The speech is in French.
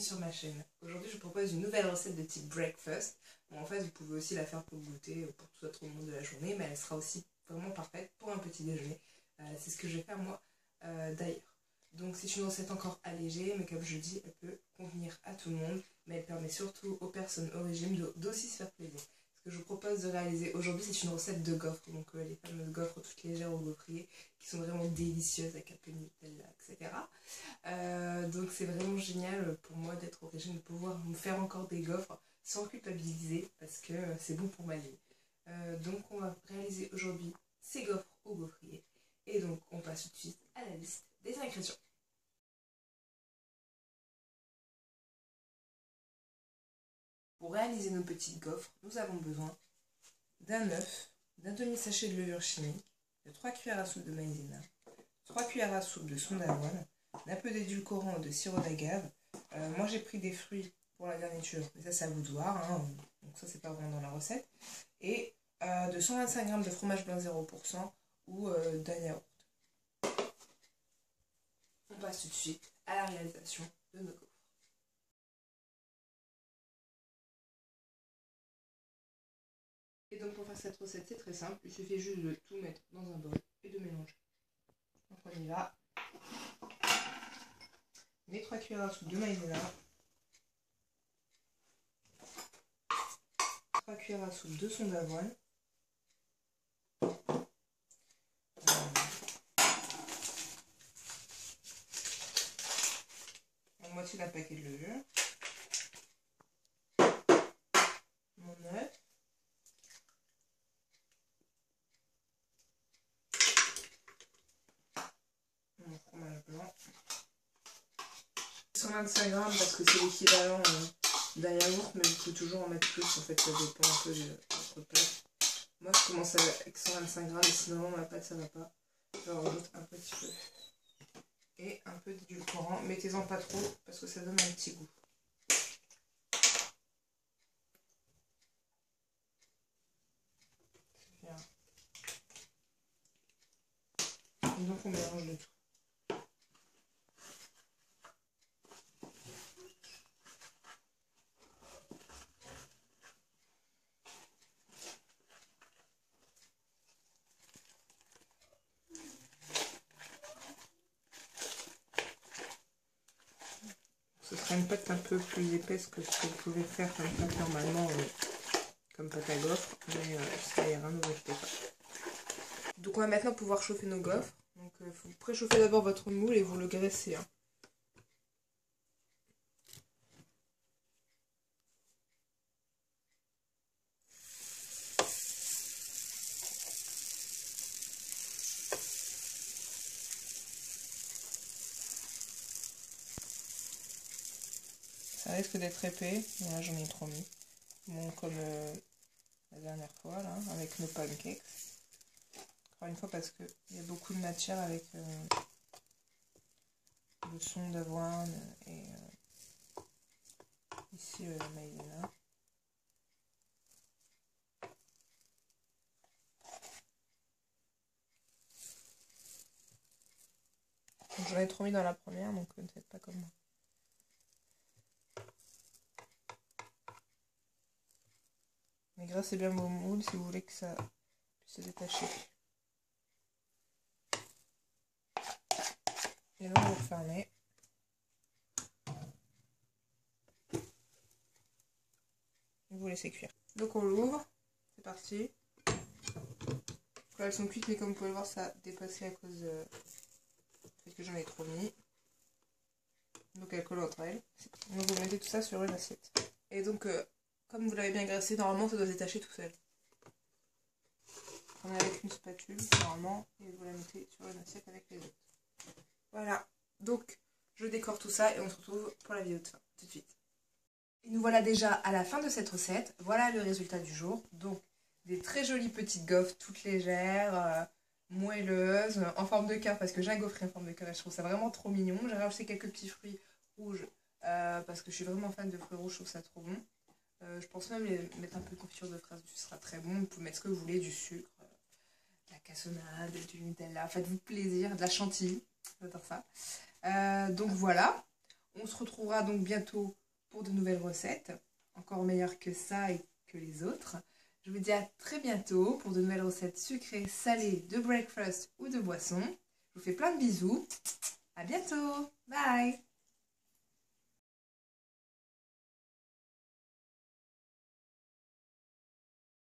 sur ma chaîne. Aujourd'hui je vous propose une nouvelle recette de type breakfast. Bon, en fait vous pouvez aussi la faire pour le goûter, pour tout autre moment de la journée, mais elle sera aussi vraiment parfaite pour un petit déjeuner. C'est ce que je vais faire moi d'ailleurs. Donc c'est une recette encore allégée, mais comme je dis, elle peut convenir à tout le monde, mais elle permet surtout aux personnes au régime d'aussi se faire plaisir. Ce que je vous propose de réaliser aujourd'hui, c'est une recette de gaufres, donc les fameuses gaufres toutes légères au gaufrier, qui sont vraiment délicieuses avec un peu de Nutella, etc. Donc c'est vraiment génial pour moi d'être au régime, de pouvoir me faire encore des gaufres sans culpabiliser, parce que c'est bon pour ma vie. Donc on va réaliser aujourd'hui ces gaufres au gaufrier. Et donc on passe tout de suite à la liste des ingrédients. Pour réaliser nos petites gaufres, nous avons besoin d'un œuf, d'un demi-sachet de levure chimique, de 3 cuillères à soupe de maïzena, 3 cuillères à soupe de son d'avoine, d'un peu d'édulcorant ou de sirop d'agave. Moi j'ai pris des fruits pour la garniture, mais ça c'est à vous de voir, hein. Donc ça c'est pas vraiment dans la recette. Et de 125 g de fromage blanc 0% ou d'un yaourt. On passe tout de suite à la réalisation de nos gaufres. Et donc pour faire cette recette c'est très simple, il suffit juste de tout mettre dans un bol et de mélanger. Donc on y va. Les 3 cuillères à soupe de maïzena, 3 cuillères à soupe de son d'avoine, la moitié d'un paquet de levure, mon œuf, mon fromage blanc, 125 g parce que c'est l'équivalent d'un yaourt, mais vous pouvez toujours en mettre plus, en fait ça dépend un peu de votre pâte. Moi je commence avec 125 g, et sinon ma pâte ça va pas, je rajoute un petit peu. Et un peu d'édulcorant, mettez-en pas trop parce que ça donne un petit goût. C'est bien. Et donc on mélange le tout. Ce sera une pâte un peu plus épaisse que ce que vous pouvez faire comme pâte normalement, comme pâte à gaufres, mais ça ira, ne vous inquiétez pas. Donc on va maintenant pouvoir chauffer nos gaufres. Donc vous préchauffez d'abord votre moule et vous le graissez. Hein. Ça risque d'être épais, mais là j'en ai trop mis. Bon, comme la dernière fois, là, avec nos pancakes. Encore une fois parce qu'il y a beaucoup de matière avec le son d'avoine et ici la maïzena. J'en ai trop mis dans la première, donc ne faites pas comme moi. Mais graissez bien vos moules si vous voulez que ça puisse se détacher. Et donc vous refermez. Et vous laissez cuire. Donc on l'ouvre. C'est parti. Là, elles sont cuites, mais comme vous pouvez le voir, ça a dépassé à cause du fait que j'en ai trop mis. Donc elles collent entre elles. Donc vous mettez tout ça sur une assiette. Et donc, comme vous l'avez bien graissé, normalement ça doit se détacher tout seul. Prenez avec une spatule, normalement, et vous la mettez sur une assiette avec les autres. Voilà. Donc, je décore tout ça et on se retrouve pour la vidéo de fin, tout de suite. Et nous voilà déjà à la fin de cette recette. Voilà le résultat du jour. Donc, des très jolies petites gaufres, toutes légères, moelleuses, en forme de cœur, parce que j'ai un gaufrier en forme de cœur et je trouve ça vraiment trop mignon. J'ai rajouté quelques petits fruits rouges, parce que je suis vraiment fan de fruits rouges, je trouve ça trop bon. Je pense même mettre un peu de confiture de fraise, ce sera très bon. Vous pouvez mettre ce que vous voulez, du sucre, de la cassonade, du Nutella, faites-vous plaisir, de la chantilly, j'adore ça. Donc voilà. On se retrouvera donc bientôt pour de nouvelles recettes, encore meilleures que ça et que les autres. Je vous dis à très bientôt pour de nouvelles recettes sucrées, salées, de breakfast ou de boissons. Je vous fais plein de bisous. À bientôt. Bye.